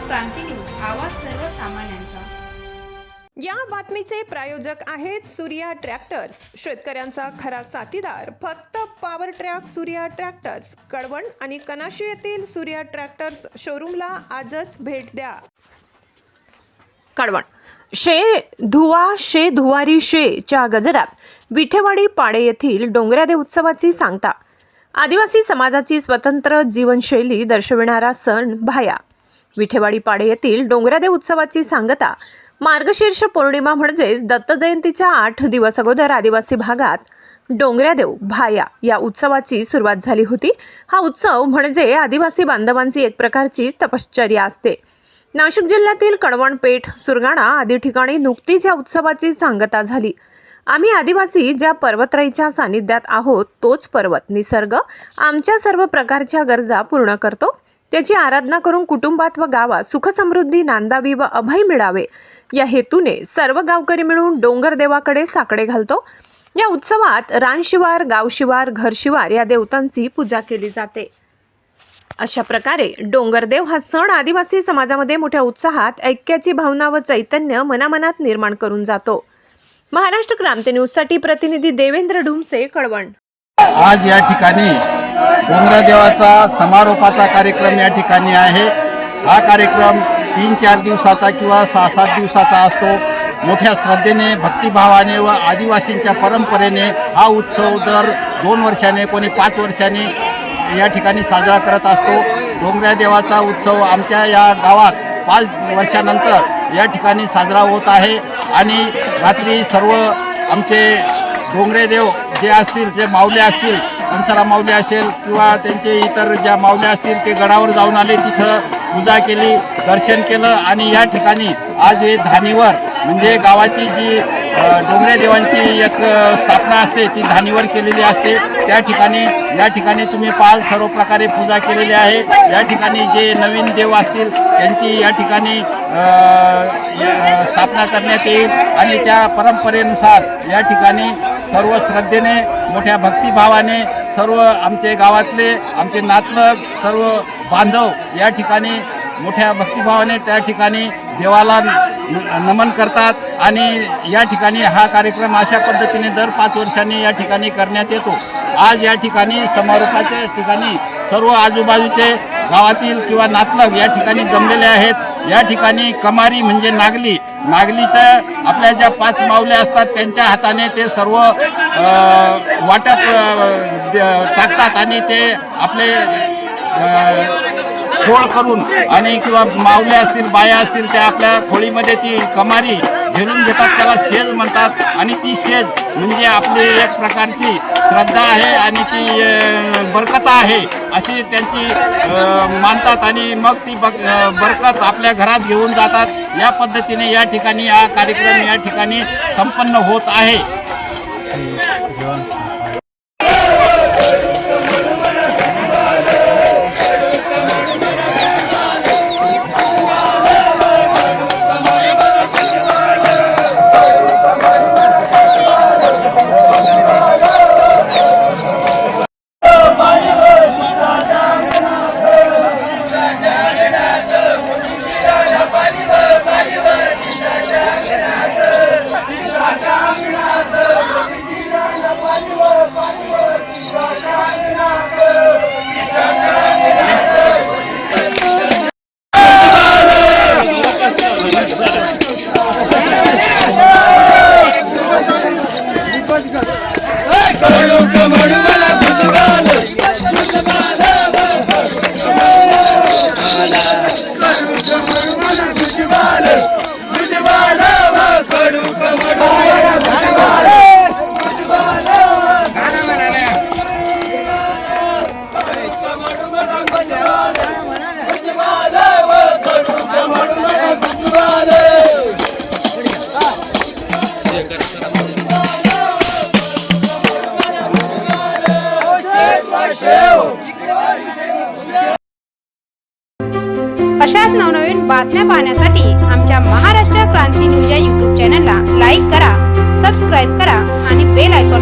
क्रांती news, आवाज सर्वसामान्यांचा। या बातमीचे प्रायोजक आहेत सूर्या ट्रॅक्टर्स, शेतकऱ्यांचा खरा साथीदार फक्त power track Surya tractors, Kalwan आणि कनाशी येथील सूर्या ट्रॅक्टर्स शोरूमला आजच भेट द्या। कळवण शे धुवारी च्या गजरात विठेवाडी पाडे येथील डोंगरादेव उत्सवाची सांगता। आदिवासी समाजाची स्वतंत्र जीवनशैली दर्शविणारा सण भाया। विठेवाडी पाडे येथील डोंगरादेव उत्सवाची सांगता मार्गशीर्ष पौर्णिमा म्हणजेच दत्त जयंतीच्या 8 दिवस अगोदर आदिवासी भागात डोंगरादेव भाया या उत्सवाची सुरुवात झाली होती। हा उत्सव म्हणजे आदिवासी बांधवांची एक प्रकारची तपश्चर्या असते। नाशिक जिल्ह्यातील कळवण, पेठ, सुरगाणा आदी ठिकाणी नुकतीच या उत्सवाची सांगता झाली। आम्ही आदिवासी ज्या पर्वतराईच्या सानिध्यात आहोत तोच पर्वत निसर्ग आमच्या सर्व प्रकारच्या गरजा पूर्ण करतो। त्याची आराधना करून कुटुंबात व गावात सुख समृद्धी नांदावी व अभय मिळावे या हेतूने सर्व गावकरी मिळून डोंगर देवाकडे साकडे घालतो। या उत्सवात रानशिवार, गावशिवार, घरशिवार या देवतांची पूजा केली जाते। अशा प्रकारे डोंगरदेव हा सण आदिवासी समाजामध्ये मोठ्या उत्साहात ऐक्याची भावना व चैतन्य मनामनात निर्माण करून जातो। महाराष्ट्र क्रांती न्यूज साठी प्रतिनिधी देवेंद्र ढुमसे, कळवण। आज या ठिकाणी डोंगरदेवाचा समारोपाचा कार्यक्रम या ठिकाणी आहे। हा कार्यक्रम 3-4 दिवसाचा किंवा 6-7 दिवसाचा असतो। मोठ्या श्रद्धेने, भक्तिभावाने व आदिवासींच्या परंपरेने हा उत्सव दर 2 वर्षाने, कोणी 5 वर्षांनी या ठिकाणी साजरा करत असतो। डोंगरदेवाचा उत्सव आमच्या या गावात 5 वर्षानंतर या ठिकाणी साजरा होत आहे आणि रात्री सर्व आमचे डोंगरदेव जे असतील, जे माऊली असतील, हंसरा माऊली असेल किंवा त्यांचे इतर ज्या माऊल्या असतील ते गडावर जाऊन आले, तिथं पूजा केली, दर्शन केलं आणि या ठिकाणी आज हे धानीवर म्हणजे गावाची जी डोंगरदेवांची एक स्थापना असते ती धानीवर केलेली असते। त्या ठिकाणी या ठिकाणी तुम्ही पाहाल सर्व प्रकारे पूजा केलेली आहे। या ठिकाणी जे नवीन देव असतील त्यांची या ठिकाणी स्थापना करण्यात येईल आणि त्या परंपरेनुसार या ठिकाणी सर्व श्रद्धेने, मोठ्या भक्तिभावाने सर्व आमचे गावातले, आमचे नातलग, सर्व बांधव या ठिकाणी मोठ्या भक्तिभावाने त्या ठिकाणी देवाला नमन करतात आणि या ठिकाणी हा कार्यक्रम अशा पद्धतीने दर 5 वर्षांनी या ठिकाणी करण्यात येतो। आज या ठिकाणी समारोपाच्या ठिकाणी सर्व आजूबाजूचे गावातील किंवा नातलग या ठिकाणी जमलेले आहेत। या ठिकाणी कमारी म्हणजे नागलीच्या आपल्या ज्या 5 माऊल्या असतात त्यांच्या हाताने ते सर्व वाटप टाकतात आणि ते आपले खोळ करून आणि किंवा माऊल्या असतील, बाया असतील, त्या आपल्या खोळीमध्ये ती कमारी घेऊन घेतात, त्याला शेज म्हणतात आणि ती शेज म्हणजे आपली एक प्रकारची श्रद्धा आहे आणि ती बरकत आहे अशी त्यांची मानतात आणि मग ती बरकत आपल्या घरात घेऊन जातात। या पद्धतीने या ठिकाणी हा कार्यक्रम या ठिकाणी संपन्न होत आहे। अशाच नवनवीन बातम्या पाहण्यासाठी आमच्या महाराष्ट्र क्रांती न्यूज या YouTube चॅनलला लाईक करा, सबस्क्राईब करा आणि बेल आयकॉन